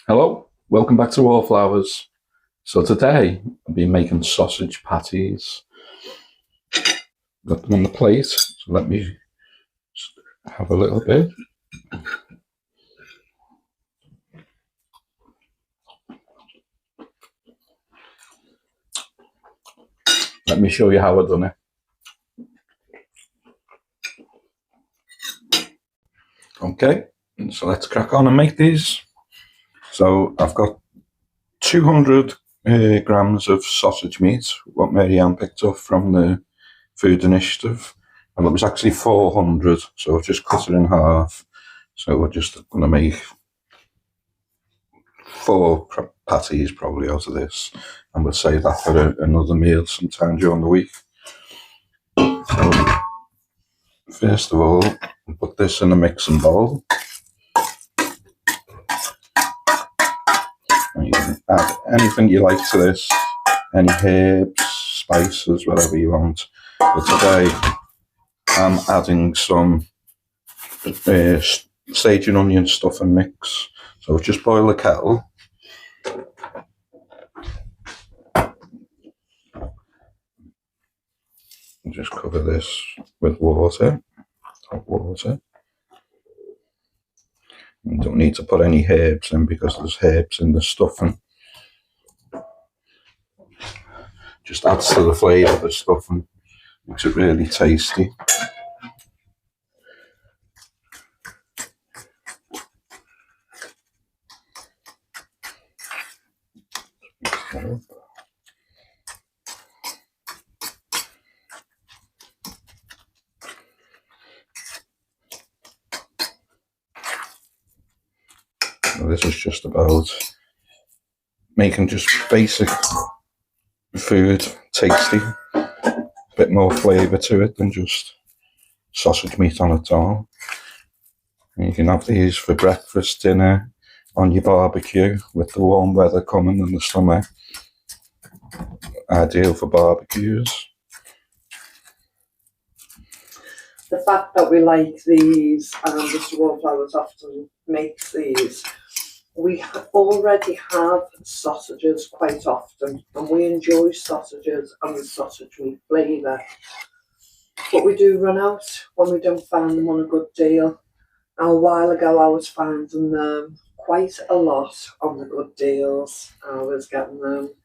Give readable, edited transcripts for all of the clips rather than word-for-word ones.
Hello, welcome back to Wallflowers. So today I'll be making sausage patties. Got them on the plate, so let me have a little bit. Let me show you how I've done it. Okay, so let's crack on and make these. So I've got 200 grams of sausage meat, what Marianne picked up from the Food Initiative. And it was actually 400, so I've just cut it in half. So we're just going to make 4 patties probably out of this, and we'll save that for another meal sometime during the week. So first of all, we'll put this in a mixing bowl. And you can add anything you like to this, any herbs, spices, whatever you want. But today I'm adding some sage and onion stuffing mix. So just boil the kettle. And just cover this with water, hot water. You don't need to put any herbs in because there's herbs in the stuffing. Just adds to the flavour of the stuffing, makes it really tasty. Well, this is just about making just basic food tasty, a bit more flavour to it than just sausage meat on its own. And you can have these for breakfast, dinner, on your barbecue with the warm weather coming in the summer. Ideal for barbecues. The fact that we like these, and Mr. Wallflowers often makes these, we already have sausages quite often, and we enjoy sausages and the sausage meat flavour. But we do run out when we don't find them on a good deal. And a while ago I was finding them quite a lot on the good deals. I was getting them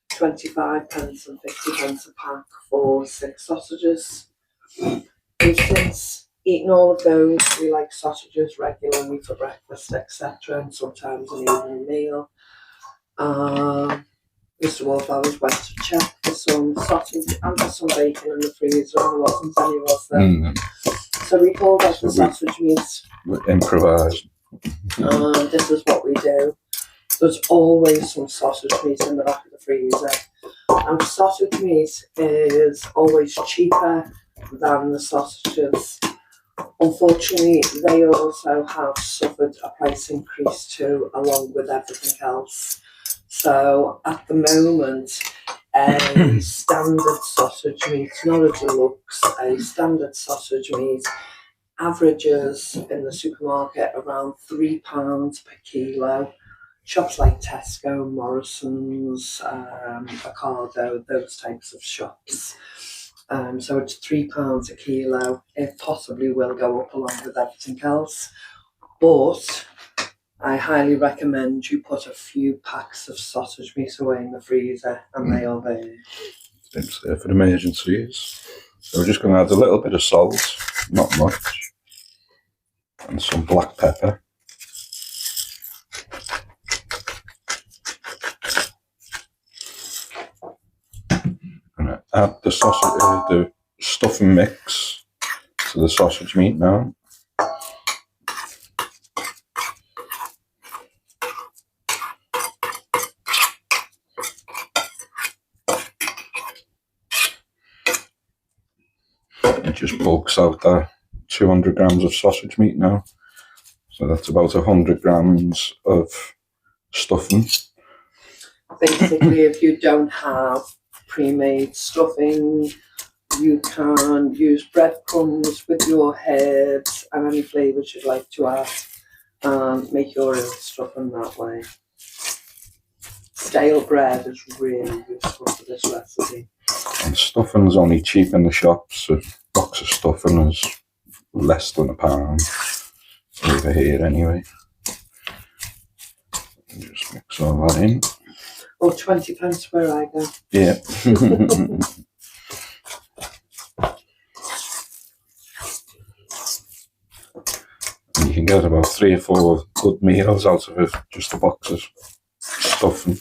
25 pence and 50 pence a pack for 6 sausages. And since eating all of those, we like sausages regularly for breakfast, etc., and sometimes an evening meal. Mr. Wallflowers went to check for some sausage and for some bacon in the freezer, and there wasn't any, was there? So we pulled out the sausage meat. We improvise. And this is what we do. There's always some sausage meat in the back of the freezer. And sausage meat is always cheaper than the sausages. Unfortunately, they also have suffered a price increase too, along with everything else. So at the moment, a standard sausage meat, not a deluxe, a standard sausage meat averages in the supermarket around £3 per kilo. Shops like Tesco, Morrison's, Ocado, those types of shops. So it's £3 a kilo. It possibly will go up along with everything else. But I highly recommend you put a few packs of sausage meat away in the freezer, and they are there. It's there for emergencies. So we're just going to add a little bit of salt, not much, and some black pepper. Add the sausage, the stuffing mix to the sausage meat now. It just bulks out that 200 grams of sausage meat now. So that's about 100 grams of stuffing. Basically, if you don't have pre-made stuffing, you can use breadcrumbs with your herbs and any flavours you'd like to add and make your own stuffing that way. stale bread is really useful for this recipe. And stuffing's only cheap in the shops. A box of stuffing is less than £1 over here anyway. Just mix all that in. Or 20 pence where I go. Yeah. You can get about 3 or 4 good meals out of it, just a box of stuffing.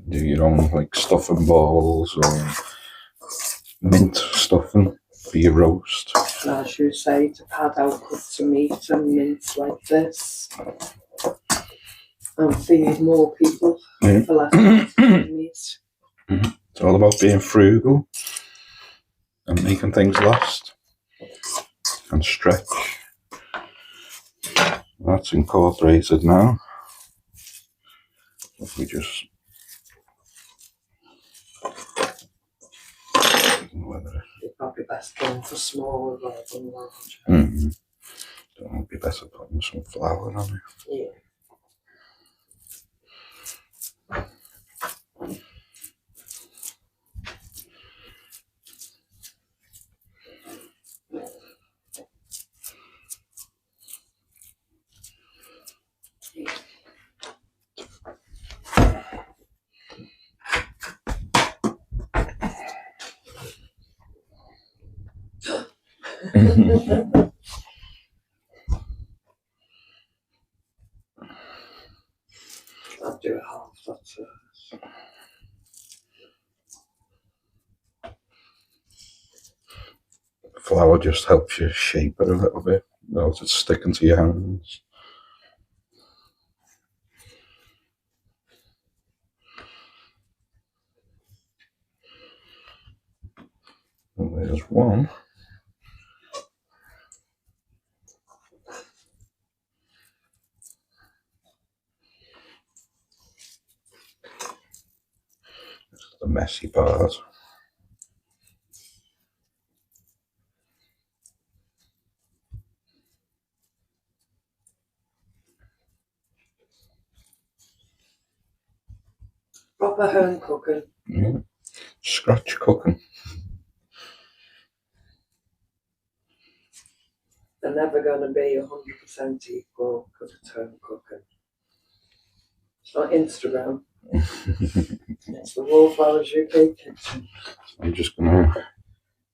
Do your own like stuffing balls or mint stuffing for your roast. And as you say, to pad out cuts of meat and mince like this. And feed more people for less meat. It's all about being frugal and making things last and stretch. That's incorporated now. If we just It's probably best going for smaller rather than large. It would be better putting some flour on it. Yeah. I'll do it half, that's it. Flour just helps you shape it a little bit, without it sticking to your hands. And there's one. This is the messy part. Proper home cooking. Yeah. Scratch cooking. They're never going to be 100% equal because it's home cooking. It's not Instagram. It's the Wallflowers UK kitchen. I'm just going to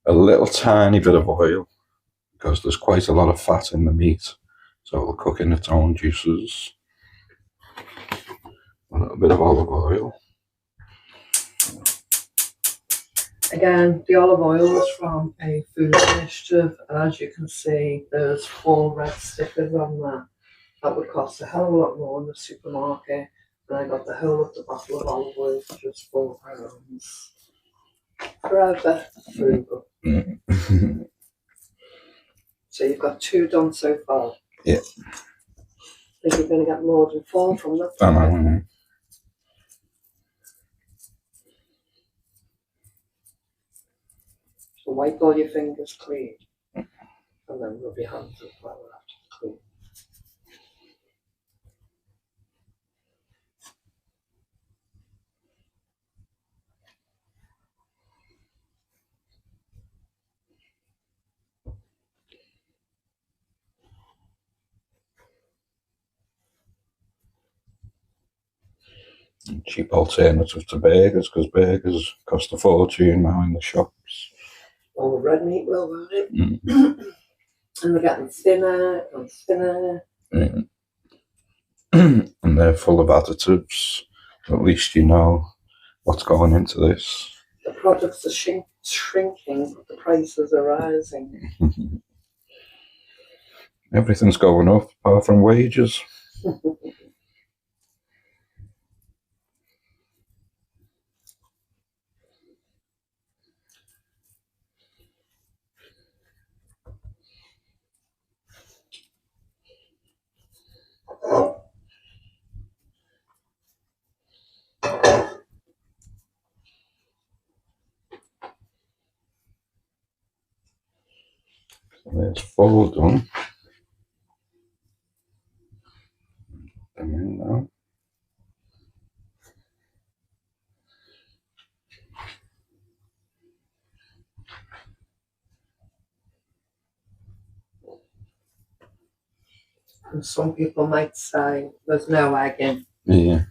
a little tiny bit of oil because there's quite a lot of fat in the meat, so it'll cook in its own juices. A little bit of olive oil. Again, the olive oil is from a food initiative, and as you can see, there's 4 red stickers on there. That would cost a hell of a lot more in the supermarket, and I got the whole of the bottle of olive oil for just £4. Forever frugal. So you've got 2 done so far. Yeah. Think you're going to get more than 4 from them? I know. So wipe all your fingers clean, and then rub your hands with flour after clean. Cheap alternative to burgers, because burgers cost a fortune now in the shops. All the red meat will, won't it? And they're getting thinner and thinner. And they're full of additives. At least you know what's going into this. The products are shrinking, but the prices are rising. Everything's going up apart from wages. There's 4 done. Them in now. And some people might say there's no egg in. Yeah.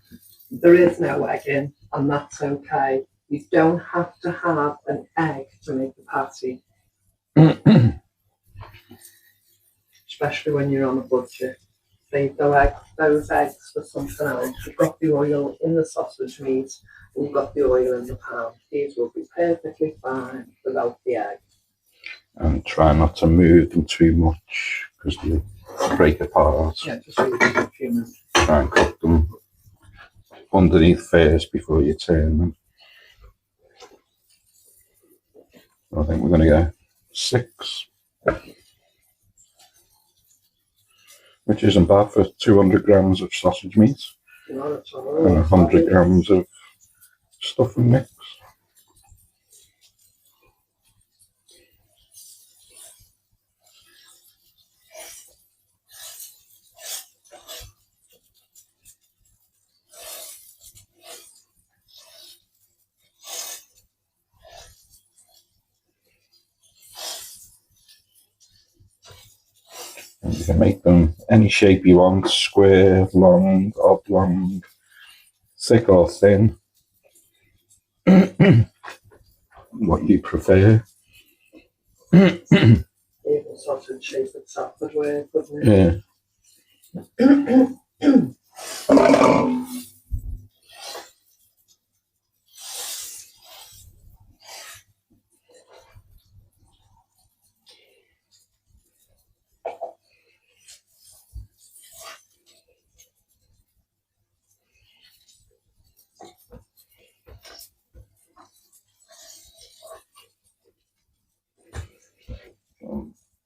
There is no egg in, and that's okay. You don't have to have an egg to make a patty, especially when you're on a budget. Save those eggs for something else. You've got the oil in the sausage meat, and you've got the oil in the pan. These will be perfectly fine without the egg. And try not to move them too much because they break apart. Yeah, just leave it for a few minutes. Try and cook them underneath first before you turn them. I think we're going to go 6, which isn't bad for 200 grams of sausage meat No, it's all and right. 100 grams of stuffing mix. And you can make them any shape you want, square, long, oblong, thick or thin, what you prefer. Even sausage shape itself would work, wouldn't it? Yeah.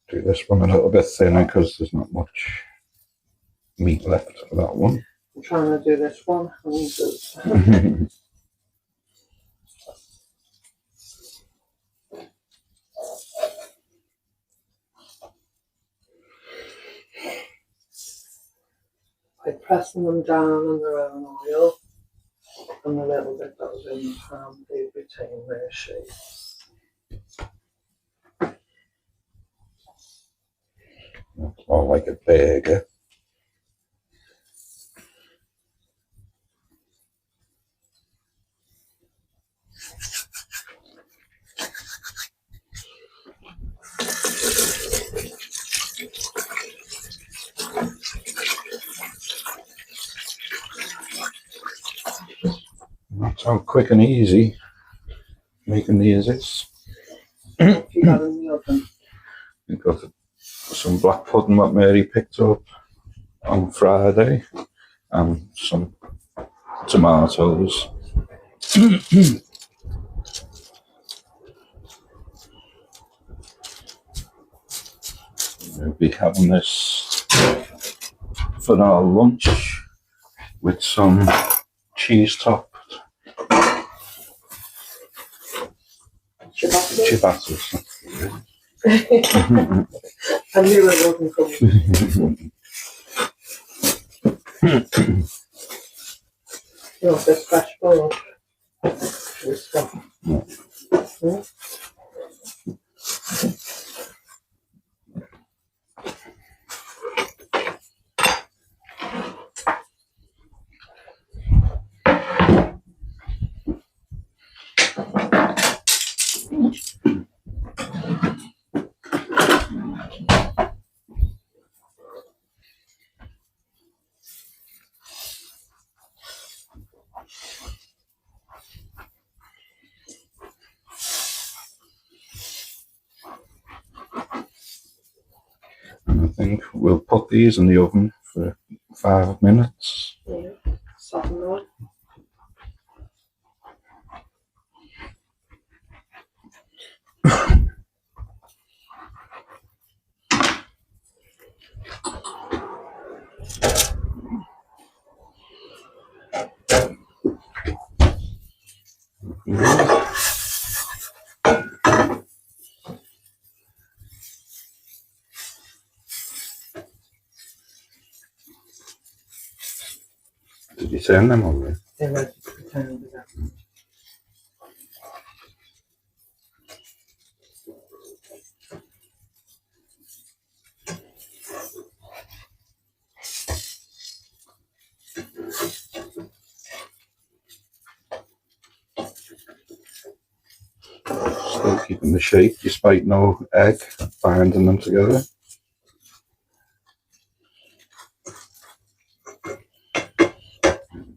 Do this one a little bit thinner because there's not much meat left for that one. I'm trying to do this one. And just by pressing them down in their own oil, and the little bit that was in the pan, they retain their shape. It's more like a burger. That's how quick and easy making these is. What you got in the oven? We've got some black pudding that Mary picked up on Friday and some tomatoes. We'll be having this for our lunch with some cheese topped ciabattas. I knew it wasn't coming. You know, this fresh bowl. This stuff. Hmm? And I think we'll put these in the oven for 5 minutes. Yeah, soften them. Did you turn them already? They're ready to be turned again. still keeping the shape despite no egg binding them together.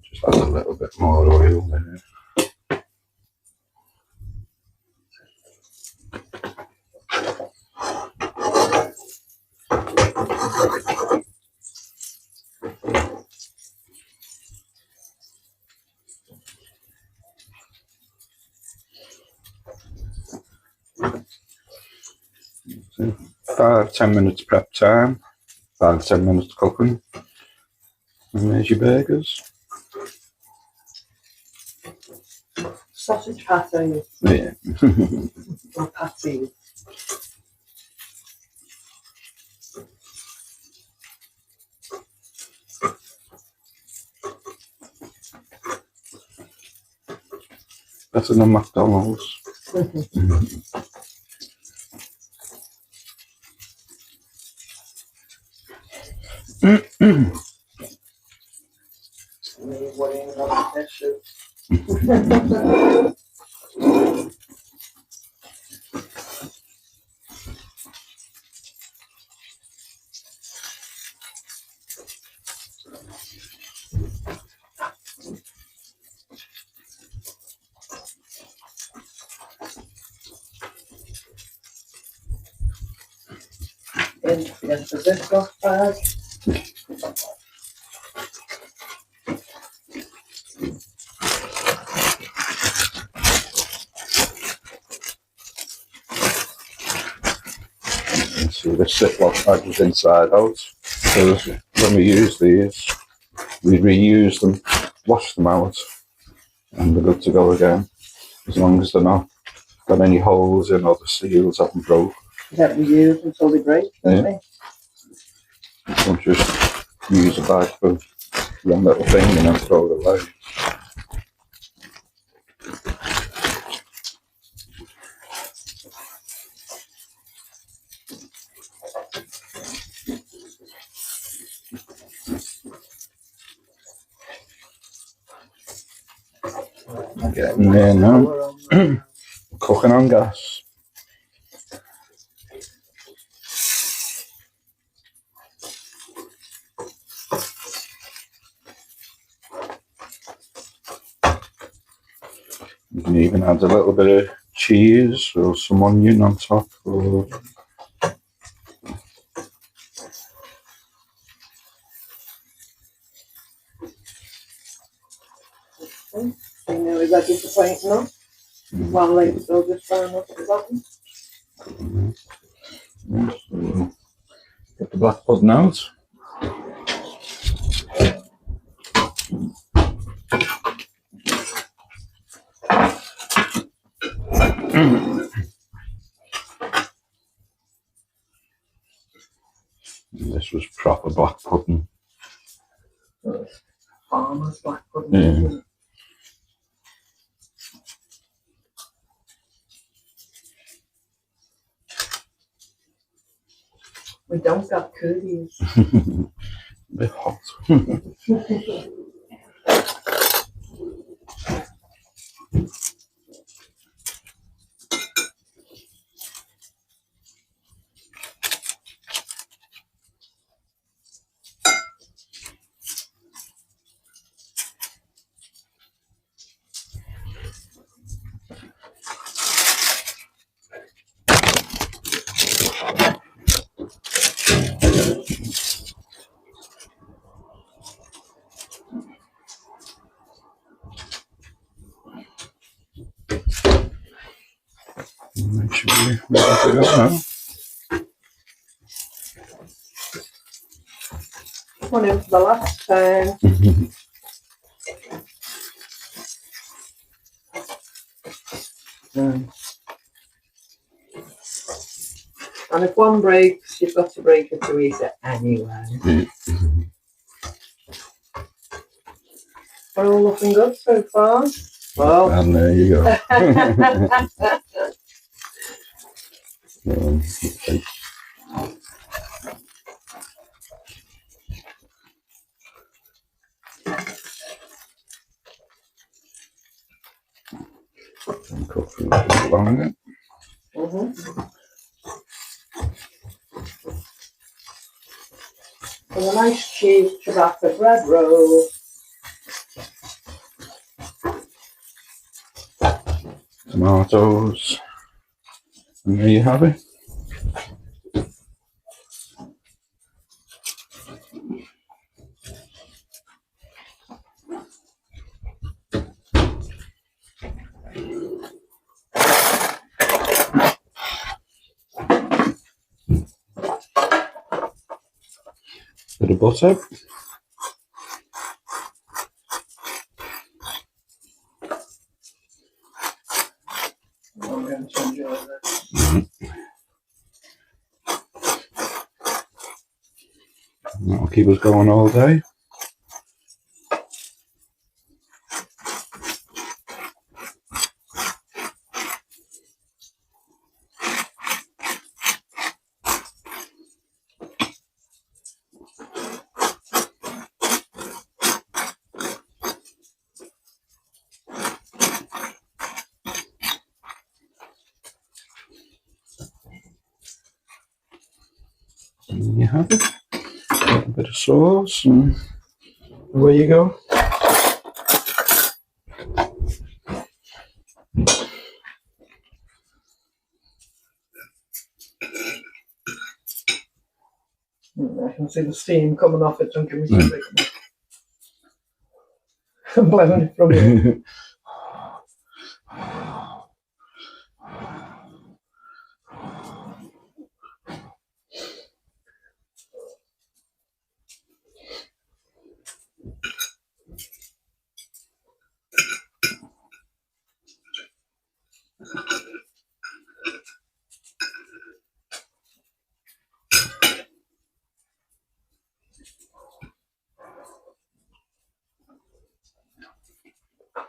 Just add a little bit more oil there. So 5-10 minutes prep time, 5-10 minutes cooking, and there's your burgers. Sausage patties. Yeah. Or patties. Better than McDonald's. Me worrying about the tissue. Into this box bag. See the Ziploc bag was inside out. So when we use these, we reuse them, wash them out, and they're good to go again. As long as they're not got any holes in or the seals haven't broke. That we use until they break, don't we? Don't just use a bag for one little thing and then throw it away. Getting there now. Cooking on gas. You can even add a little bit of cheese or some onion on top. Or So now we're ready to paint now. One leg still just throwing up at the bottom. so get the black pudding out. This was proper black pudding. Farmer's black pudding. Yeah. We don't got cookies. A bit hot. Make sure we're ready to go now. One in for the last time. And if one breaks, you've got to break it to eat it anyway. We're all looking good so far. Well, And there you go. Cook for a little bit longer. And a nice cheese ciabatta bread roll. Tomatoes. And there you have it. Bit of butter. I'm going to enjoy this. That'll keep us going all day. And you have it. A little bit of sauce, and away you go. I can see the steam coming off it. Don't give me something. I'm blowing it from here.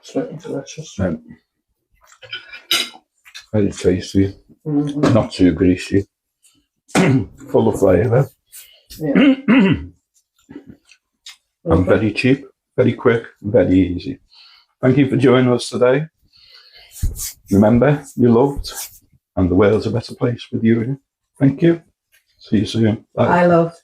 Absolutely delicious. Very tasty. Not too greasy. Full of flavour. Yeah. And very cheap, very quick, very easy. Thank you for joining us today. Remember, you're loved, and the world's a better place with you in it. Thank you. See you soon. Bye. I love.